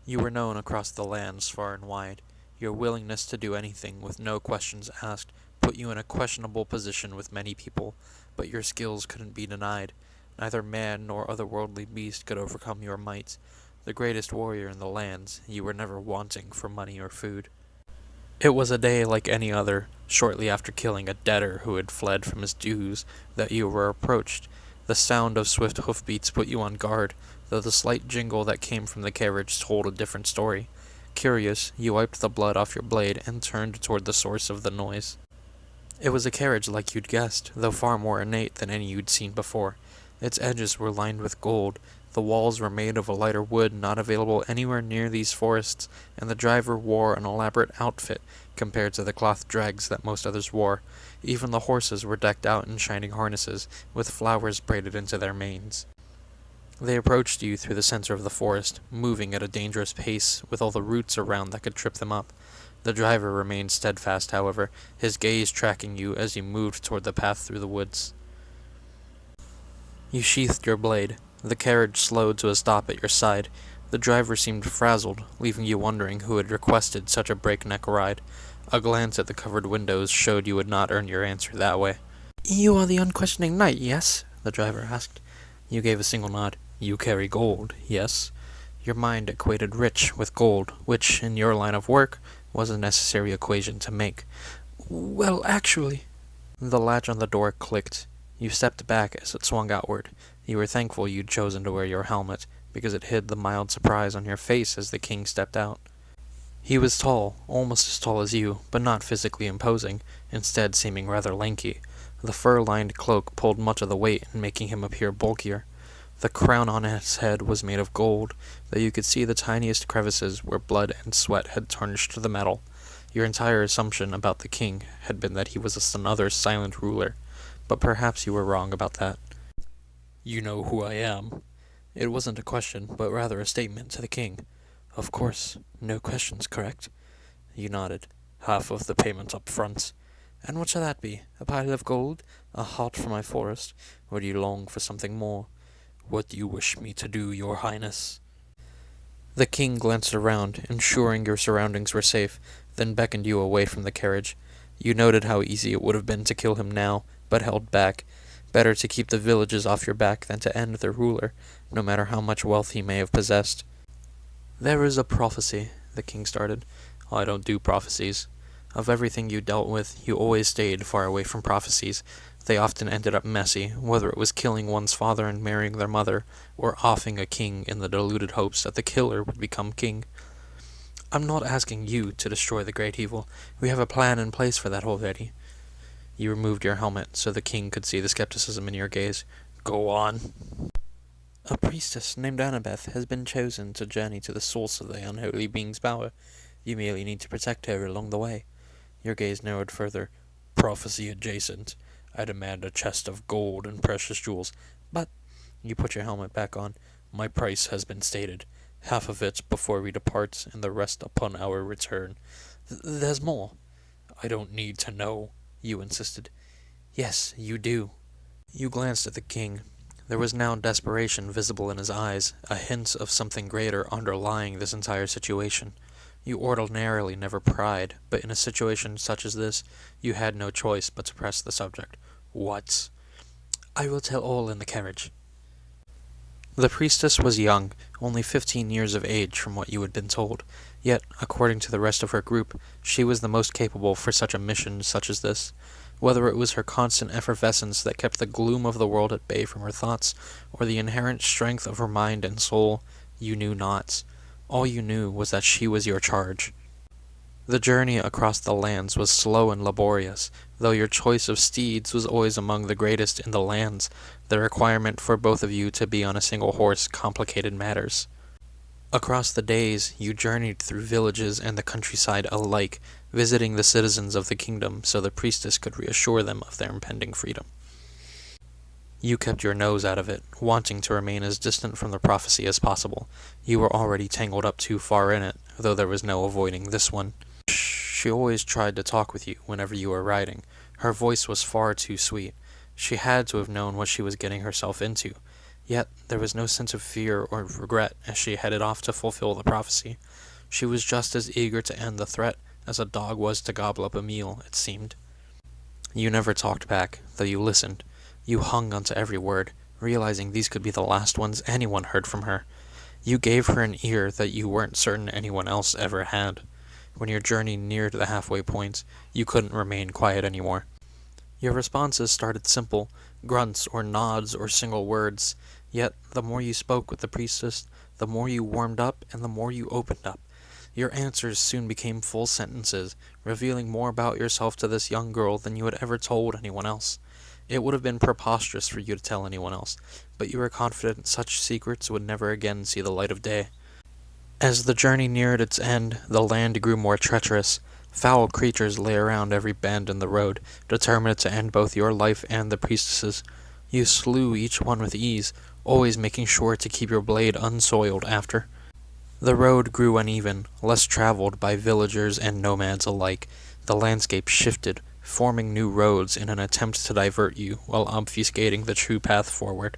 You were known across the lands far and wide. Your willingness to do anything with no questions asked put you in a questionable position with many people, but your skills couldn't be denied. Neither man nor otherworldly beast could overcome your might. The greatest warrior in the lands, you were never wanting for money or food. It was a day like any other, shortly after killing a debtor who had fled from his dues, that you were approached. The sound of swift hoofbeats put you on guard, though the slight jingle that came from the carriage told a different story. Curious, you wiped the blood off your blade and turned toward the source of the noise. It was a carriage like you'd guessed, though far more ornate than any you'd seen before. Its edges were lined with gold, the walls were made of a lighter wood not available anywhere near these forests, and the driver wore an elaborate outfit compared to the cloth dregs that most others wore. Even the horses were decked out in shining harnesses, with flowers braided into their manes. They approached you through the center of the forest, moving at a dangerous pace, with all the roots around that could trip them up. The driver remained steadfast, however, his gaze tracking you as you moved toward the path through the woods. You sheathed your blade. The carriage slowed to a stop at your side. The driver seemed frazzled, leaving you wondering who had requested such a breakneck ride. A glance at the covered windows showed you would not earn your answer that way. "You are the unquestioning knight, yes?" the driver asked. You gave a single nod. "You carry gold, yes?" Your mind equated rich with gold, which, in your line of work, was a necessary equation to make. "Well, actually—" The latch on the door clicked. You stepped back as it swung outward. You were thankful you'd chosen to wear your helmet, because it hid the mild surprise on your face as the king stepped out. He was tall, almost as tall as you, but not physically imposing, instead seeming rather lanky. The fur-lined cloak pulled much of the weight, making him appear bulkier. The crown on his head was made of gold, though you could see the tiniest crevices where blood and sweat had tarnished the metal. Your entire assumption about the king had been that he was another silent ruler, but perhaps you were wrong about that. "You know who I am." It wasn't a question, but rather a statement to the king. "Of course. No questions, correct?" You nodded. "Half of the payment up front." "And what shall that be? A pile of gold? A heart for my forest? Or do you long for something more?" "What do you wish me to do, your highness?" The king glanced around, ensuring your surroundings were safe, then beckoned you away from the carriage. You noted how easy it would have been to kill him now, but held back. Better to keep the villages off your back than to end their ruler, no matter how much wealth he may have possessed. "There is a prophecy," the king started. "I don't do prophecies." Of everything you dealt with, you always stayed far away from prophecies. They often ended up messy, whether it was killing one's father and marrying their mother, or offing a king in the deluded hopes that the killer would become king. "I'm not asking you to destroy the great evil. We have a plan in place for that already." You removed your helmet so the king could see the skepticism in your gaze. "Go on." "A priestess named Annabeth has been chosen to journey to the source of the unholy being's power. You merely need to protect her along the way." Your gaze narrowed further. "Prophecy adjacent. I demand a chest of gold and precious jewels." "But—" You put your helmet back on. "My price has been stated. Half of it before we depart, and the rest upon our return." "There's more." "I don't need to know," you insisted. "Yes, you do." You glanced at the king. There was now desperation visible in his eyes, a hint of something greater underlying this entire situation. You ordinarily never pried, but in a situation such as this, you had no choice but to press the subject. "What?" "I will tell all in the carriage." The priestess was young, only 15 years of age from what you had been told, yet, according to the rest of her group, she was the most capable for such a mission such as this. Whether it was her constant effervescence that kept the gloom of the world at bay from her thoughts, or the inherent strength of her mind and soul, you knew not. All you knew was that she was your charge. The journey across the lands was slow and laborious, though your choice of steeds was always among the greatest in the lands. The requirement for both of you to be on a single horse complicated matters. Across the days, you journeyed through villages and the countryside alike, visiting the citizens of the kingdom so the priestess could reassure them of their impending freedom. You kept your nose out of it, wanting to remain as distant from the prophecy as possible. You were already tangled up too far in it, though there was no avoiding this one. She always tried to talk with you whenever you were riding. Her voice was far too sweet. She had to have known what she was getting herself into. Yet there was no sense of fear or regret as she headed off to fulfill the prophecy. She was just as eager to end the threat as a dog was to gobble up a meal, it seemed. You never talked back, though you listened. You hung onto every word, realizing these could be the last ones anyone heard from her. You gave her an ear that you weren't certain anyone else ever had. When your journey neared the halfway point, you couldn't remain quiet anymore. Your responses started simple, grunts or nods or single words, yet the more you spoke with the priestess, the more you warmed up and the more you opened up. Your answers soon became full sentences, revealing more about yourself to this young girl than you had ever told anyone else. It would have been preposterous for you to tell anyone else, but you were confident such secrets would never again see the light of day. As the journey neared its end, the land grew more treacherous. Foul creatures lay around every bend in the road, determined to end both your life and the priestess's. You slew each one with ease, always making sure to keep your blade unsoiled after. The road grew uneven, less traveled by villagers and nomads alike. The landscape shifted, forming new roads in an attempt to divert you while obfuscating the true path forward.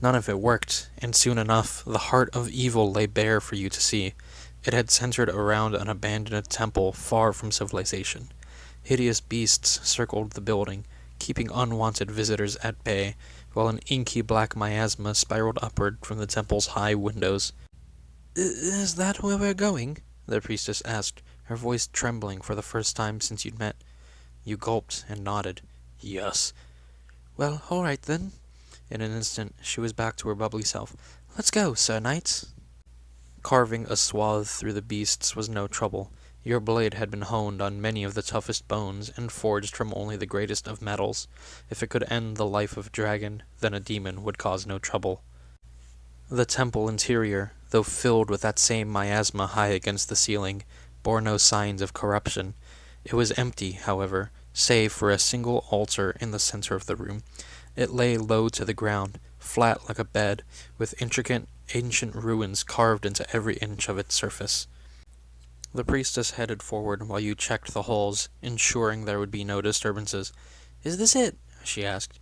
None of it worked, and soon enough, the heart of evil lay bare for you to see. It had centered around an abandoned temple far from civilization. Hideous beasts circled the building, keeping unwanted visitors at bay, while an inky black miasma spiraled upward from the temple's high windows. "Is that where we're going?" the priestess asked, her voice trembling for the first time since you'd met. You gulped and nodded. "Yes." "Well, all right then." In an instant, she was back to her bubbly self. "Let's go, Sir Knight." Carving a swath through the beasts was no trouble. Your blade had been honed on many of the toughest bones and forged from only the greatest of metals. If it could end the life of a dragon, then a demon would cause no trouble. The temple interior, though filled with that same miasma high against the ceiling, bore no signs of corruption. It was empty, however, save for a single altar in the center of the room. It lay low to the ground, flat like a bed, with intricate ancient ruins carved into every inch of its surface. The priestess headed forward while you checked the halls, ensuring there would be no disturbances. "Is this it?" she asked.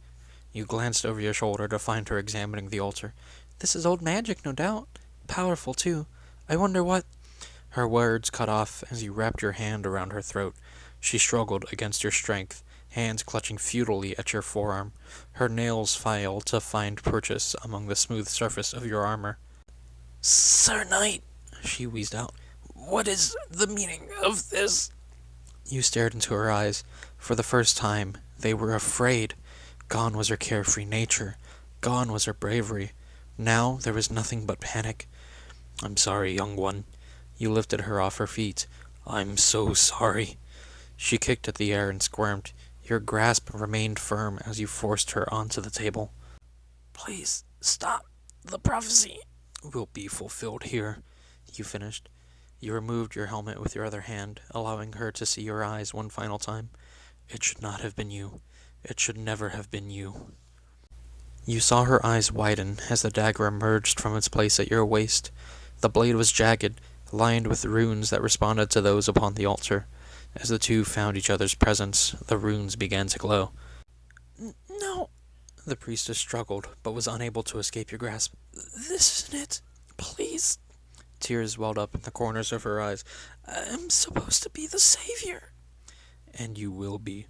You glanced over your shoulder to find her examining the altar. "This is old magic, no doubt. Powerful, too. I wonder what—" Her words cut off as you wrapped your hand around her throat. She struggled against your strength, hands clutching futilely at your forearm. Her nails filed to find purchase among the smooth surface of your armor. "Sir Knight," she wheezed out, "what is the meaning of this?" You stared into her eyes. For the first time, they were afraid. Gone was her carefree nature. Gone was her bravery. Now there was nothing but panic. "I'm sorry, young one." You lifted her off her feet. "I'm so sorry." She kicked at the air and squirmed. Your grasp remained firm as you forced her onto the table. "Please, stop. The prophecy will be fulfilled here," you finished. You removed your helmet with your other hand, allowing her to see your eyes one final time. "It should not have been you. It should never have been you." You saw her eyes widen as the dagger emerged from its place at your waist. The blade was jagged, lined with runes that responded to those upon the altar. As the two found each other's presence, the runes began to glow. "No," the priestess struggled, but was unable to escape your grasp. "This isn't it. Please." Tears welled up in the corners of her eyes. "I'm supposed to be the savior." "And you will be."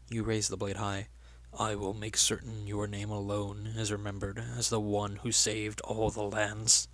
You raised the blade high. "I will make certain your name alone is remembered as the one who saved all the lands."